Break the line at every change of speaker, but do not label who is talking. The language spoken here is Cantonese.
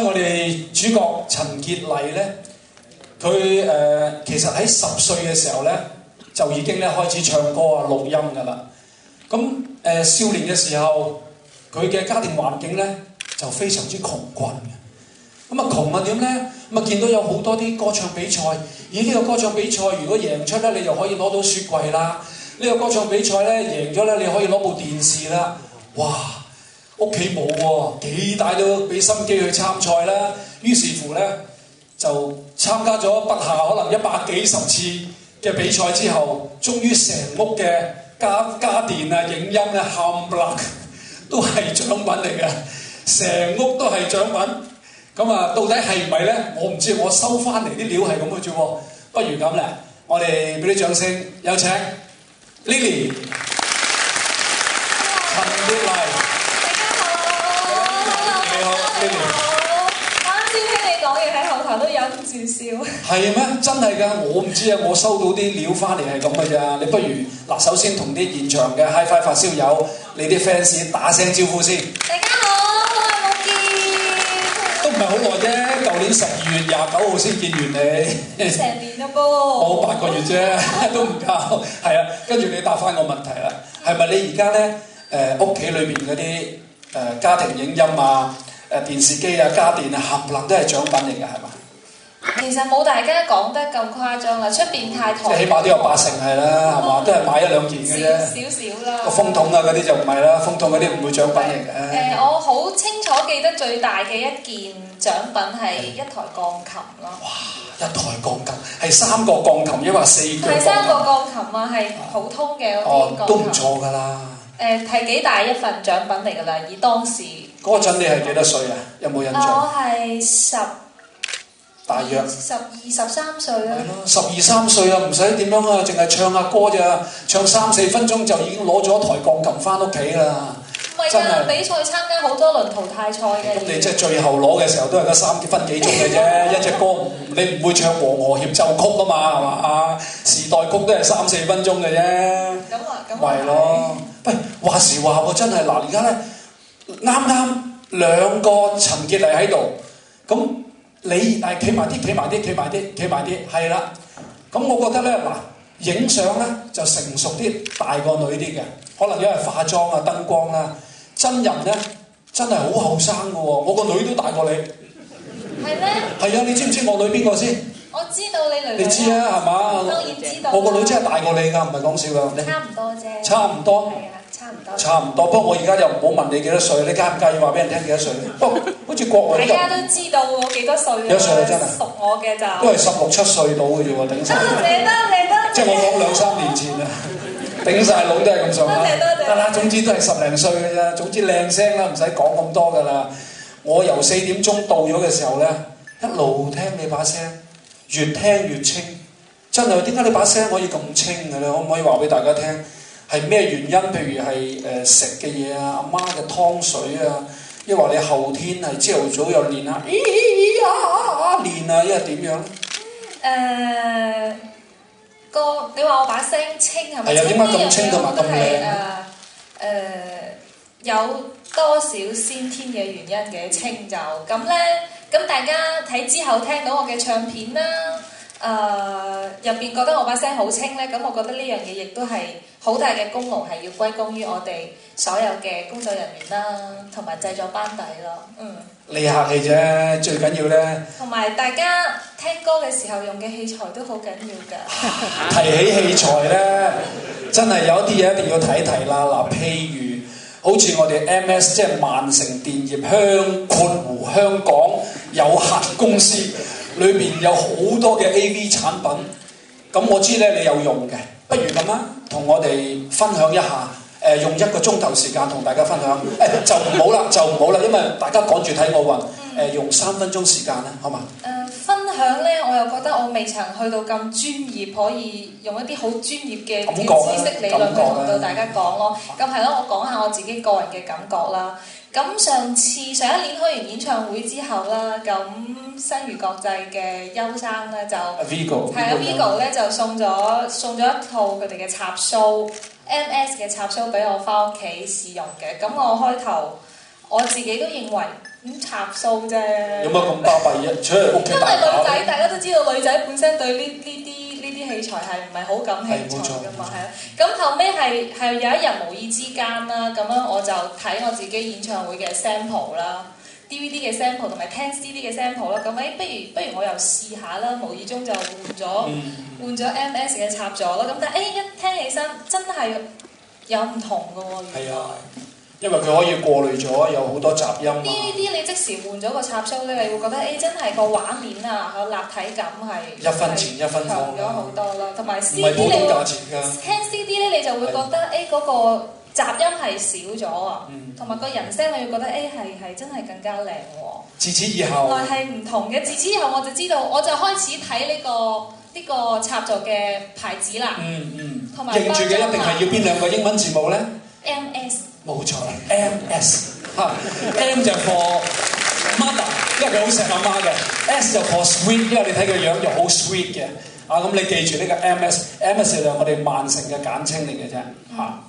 我哋主角陳潔麗咧，佢其實喺10歲嘅時候咧，就已經咧開始唱歌啊、錄音㗎啦。咁少年嘅時候，佢嘅家庭環境咧就非常之窮困嘅。咁啊窮啊點咧？咁啊見到有好多啲歌唱比賽，呢個歌唱比賽如果贏出咧，你就可以攞到雪櫃啦。呢個歌唱比賽咧贏咗咧，你可以攞部電視啦。哇！屋企冇喎，幾大都俾心機去參賽啦。於是乎咧，就參加咗不下可能100幾十次嘅比賽之後，終於成屋嘅家電啊、影音咧冚唪唥都係獎品嚟嘅，成屋都係獎品。咁啊，到底係唔係咧？我唔知，我收翻嚟啲料係咁嘅啫喎。不如咁咧，我哋俾啲掌聲，有請 Lily 陳潔麗。
都忍唔住笑。
係咩？真係㗎，我唔知啊！我收到啲料翻嚟係咁嘅咋。你不如嗱，首先同啲現場嘅 HiFi 發燒友，你啲 fans 打聲招呼先。
大家好，好耐冇見。
都唔係好耐啫，舊年12月29號先見完你。
成年啦噃。
我8個月啫，都唔夠。係啊，跟住你答翻個問題啦。係咪你而家咧屋企裏邊嗰啲家庭影音啊、電視機啊、家電啊，冚唪唥都係獎品嚟㗎，係嘛？
其實冇大家講得咁誇張啦，出邊太台。
即係起碼都有80%係啦，係嘛？都係買1、2件嘅啫。
少啦。個
風筒啊嗰啲就唔係啦，風筒嗰啲唔會獎品嚟嘅。
我好清楚記得最大嘅一件獎品係一台鋼琴咯。
哇！一台鋼琴係3個鋼琴，抑或4個？
係3個鋼琴啊，係普通嘅嗰啲鋼琴。
都唔錯㗎啦。
係幾大一份獎品嚟㗎啦，以當時。
嗰陣你係幾多歲啊？有冇印象？
我係
大約
12、13歲啦。
係咯，12、13歲啊，唔使點樣啊，淨係唱下歌咋，唱3、4分鐘就已經攞咗台鋼琴翻屋企啦。
唔係㗎，比賽參加好多輪淘汰賽嘅。
咁你即係最後攞嘅時候都係得3分幾鐘嘅啫，一隻歌你唔會唱《黃河協奏曲》啊嘛，係嘛？時代曲都係3、4分鐘嘅啫。
咁啊，
咪咯。喂，話時話喎，真係嗱，而家咧啱2個陳潔麗喺度，咁。你企埋啲，係啦。咁我覺得咧嗱，影相咧就成熟啲，大個女啲嘅，可能因為化妝啊、燈光啦。真人咧真係好後生嘅喎，我個女都大過你。
係咩？
係啊，你知唔知我女邊個先？
我知道你女。
你知啊，係嘛？
當然知道。
我個女真係大過你㗎，唔係講笑㗎。
差唔多啫。
差唔多。
係啊。
差唔多，不過我而家又唔好問你幾多歲，你介唔介意話俾人聽幾多歲？不過好似國內
大家都知道我幾多歲。幾多歲真係？熟我嘅就
都係16、17歲到嘅啫喎，頂晒。
得。
即係我講2、3年前啊，頂晒腦都係咁上下。得啦，總之都係10零歲嘅啫。總之靚聲啦，唔使講咁多㗎啦。我由4點鐘到咗嘅時候咧，一路聽你把聲，越聽越清。真係點解你把聲可以咁清嘅咧？可唔可以話俾大家聽？係咩原因？譬如係食嘅嘢啊，阿媽嘅湯水啊，抑或你後天係朝頭早又練下，練啊，抑係點樣？
你話我把聲清係咪？
係啊，點解咁清同埋咁靚？
有多少先天嘅原因嘅清就咁咧？咁大家睇之後聽到我嘅唱片啦。入邊覺得我把聲好清咧，咁我覺得呢樣嘢亦都係好大嘅功勞，係要歸功於我哋所有嘅工作人員啦，同埋製作班底咯。
你客氣啫，最緊要咧。同
埋大家聽歌嘅時候用嘅器材都好緊要㗎。
提起器材咧，真係有啲嘢一定要提一提啦。嗱，譬如好似我哋 MS 即係萬成電業香港有限公司。裏邊有好多嘅 AV 產品，咁我知咧你有用嘅，不如咁啦，同我哋分享一下，用1個鐘頭時間同大家分享，就唔好啦，因為大家趕住睇奧運，用3分鐘時間啦，好嘛？
分享咧，我又覺得我未曾去到咁專業，可以用一啲好專業嘅知識理論去同到大家講咯。咁係咯，我講下我自己個人嘅感覺啦。咁上一年開完演唱會之後啦，咁新娛國際嘅邱生咧就Vigo 咧就送咗一套佢哋嘅插蘇 MS 嘅插蘇俾我翻屋企試用嘅。咁我開頭我自己都認為咁插數啫。
有乜咁巴閉啫？出嚟屋企
因為
大搞。
女仔大家都知道，女仔本身對呢啲器材係唔係好感興趣㗎嘛，係啊。咁後尾係有一日無意之間啦，咁樣我就睇我自己演唱會嘅 sample 啦。DVD 嘅 sample 同埋聽 CD 嘅 sample 啦，咁不如我又試下啦，無意中就換咗 MS 嘅插座啦，咁但係一聽起身真係有唔同嘅喎，原來。
因為佢可以過濾咗有好多雜音。
DVD 你即時換咗個插蘇咧，你會覺得真係個畫面啊，個立體感係
一分錢一分貨
強咗好多啦，同埋 CD
唔係普通價錢㗎。
聽 CD 咧你就會覺得嗰個雜音係少咗啊，同埋個人聲你會覺得係真係更加靚喎。
自此以後，
原來係唔同嘅。自此以後我就知道，我就開始睇呢個插座嘅牌子啦。同埋
認住嘅一定係要邊兩個英文字母咧
？MS。冇
錯啦 ，MS 嚇 ，M 就 for mother，因為佢好錫阿媽嘅 ，S 就 for sweet，因為你睇佢樣就好 sweet 嘅。咁你記住呢個 MS 係我哋萬城嘅簡稱嚟嘅啫嚇。